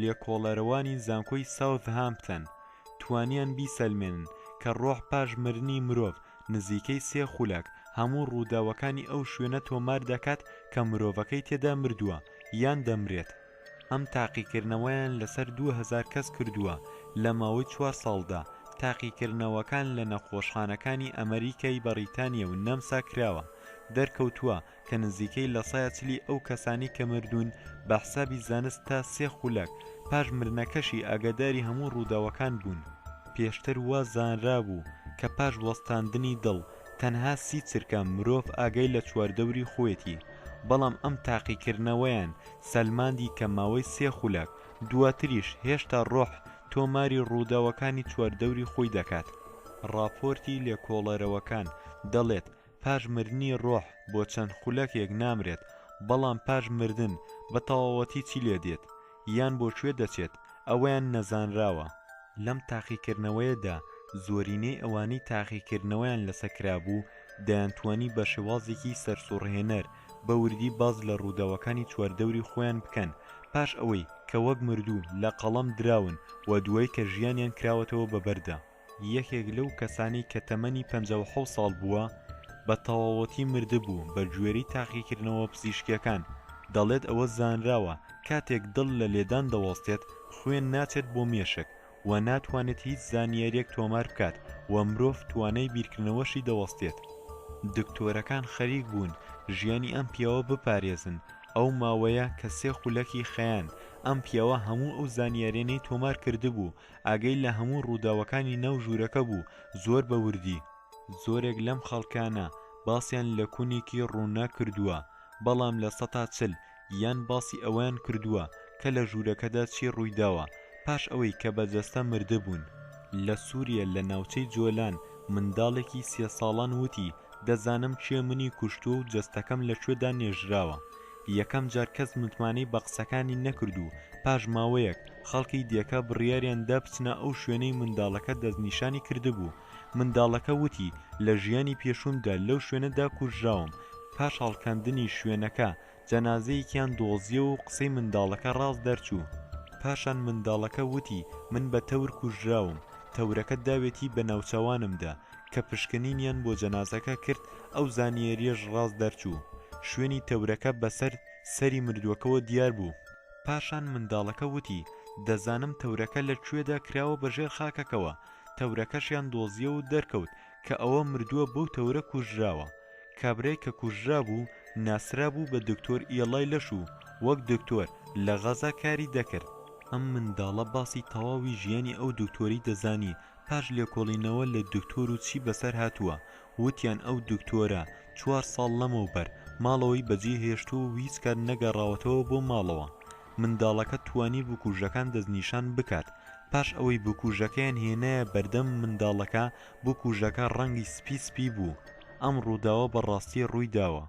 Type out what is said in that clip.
لێکۆڵەرەوانی زانکۆی ساوثهامپتن توانیان بیسەلمێنن کە ڕۆح پاش مردنی مرۆڤ نزیکەی 3 خولەک هەموو ڕووداوەکانی ئەو شوێنە تۆمار دەکات کە مرۆڤەکەی تێدا مردووە یان دەمرێت. ئەم تاقیکردنەوەیان لەسەر 2000 کەس کردووە لە ماوەی 4 ساڵدا. تاقیکردنەوەکان لە نەخۆشخانەکانی ئەمریکای بەریتانیا و نەمسا کراوە. دەرکەوتووە کە نزیکەی لە 140 ئەو کەسانی کە مردوون بە حسابی زانست تا 3 خولەک پاش مردنەکەشی ئاگاداری هەموو ڕووداوەکان بوون. پێشتر وا زانرا بوو کە پاش وەستاندنی دڵ تەنها 30 چرکە مرۆڤ ئاگای لە چواردەوری خۆیەتی، بەڵام ئەم تاقیکردنەوەیان سەلماندی کە ماوەی 3 خولەک دواتریش هێشتا ڕۆح تۆماری ڕووداوەکانی چواردەوری خۆی دەکات. راپۆرتی لێکۆڵەرەوەکان دەڵێت پاش مردنی ڕۆح بۆ چەند خولەکێک نامرێت، بەڵام پاش مردن بە تەواوەتی چی لێ دێت یان بۆ کوێ دەچێت ئەوەیان نەزانراوە. لەم تاقیکردنەوەیەدا زۆرینەی ئەوانەی تاقیکردنەوەیان لەسەرکرابوو دەیانتوانی بە شێوازێکی سەرسوڕهێنەر بە وردی باز لە ڕووداوەکانی چواردەوری خۆیان بکەن پاش ئەوەی کە وەک مردوو لە قەڵەم دراون و دوای کە ژیانیان کراوەتەوە بەبەردا. یەکێک لەو کەسانی کە تەمەنی 57 ساڵ بووە بە تەواوەتی مردبوو بە گوێرەی تاقیکردنەوە پزیشکیەکان دەڵێت ئەوە زانراوە کاتێک دڵ لە لێدان دەوەستێت خوێن ناچێت بۆ مێشک و ناتوانێت هیچ زانیاریەک تۆمار بکات و مرۆڤ توانای بیرکردنەوەشی دەوەستێت. دکتۆرەکان خەریک بوون ژیانی ئەم پیاوە بپارێزن. ئەو ماوەیە کە 3 خولەکی خەیان ئەم پیاوە هەموو ئەو زانیاریانەی تۆمار کردبوو ئاگەی لە هەموو ڕووداوەکانی ناو ژوورەکە بوو زۆر بە وردی. زۆرێک لەم خەڵکانە باسییان لە کونێکی ڕوونا کردووە، بەڵام لە 140 یان باسی ئەویان کردووە کە لە ژوورەکەدا چی ڕوویداوە پاش ئەوەی کە بەجەستە مردبوون. لە سووریا لە ناوچەی جۆلان منداڵێکی 3 ساڵان وتی دەزانم چێ منی کوشتووە و جەستەکەم لەکوێدا نێژراوە. یەکەم جار کەس متمانەی بە قسەکانی نەکردو. پاش ماوەیەک خەڵکی دیەکە بڕیاریاندا بچنە ئەو شوێنەی منداڵەکە دەستنیشانی کردبوو. منداڵەکە وتی لە ژیانی پێشومدا لەو شوێنەدا کوژراوم. پاش هەڵکەندنی شوێنەکە جەنازەیەکیان دۆزیە و قسەی منداڵەکە ڕاست دەرچوو. پاشان منداڵەکە وتی من بە تەور کوژراوم. تەورەکە داوێتی بە ناوچەوانمدا کە پشکنینیان بۆ جەنازەکە کرد ئەو زانیاریەش ڕاست دەرچوو. شوێنی تەورەکە بەسەر سەری مردووەکەوە دیار بوو. پاشان منداڵەکە وتی دەزانم تەورەکە لەکوێدا کراوە بەژێر خاکەکەوە. تەورەکەشیان دۆزیە و دەرکەوت کە ئەوە مردووە بەو تەورە کوژراوە. کابرای کە کوژرا بوو ناسرا بوو بە دکتۆر ئێڵای لەش و وەک دکتۆر لە غەزا کاری دەکرد. ئەم منداڵە باسی تەواوی ژیانی ئەو دکتۆری دەزانی. پاش لێکۆڵینەوە لە دکتۆر و چی بەسەر هاتووە وتیان ئەو دکتۆرە 4 ساڵ لەمەوبەر ماڵەوەی بەجێ هێشتو و هیچ کار نەگەڕاوەتەوە بۆ ماڵەوە. منداڵەکە توانی بکوژەکان دەستنیشان بکات. پاش ئەوەی بکوژەکەیان هێنایە بەردەم منداڵەکە بکوژەکە ڕەنگی سپی بوو. ئەم ڕووداوە بەڕاستی ڕووی داوە.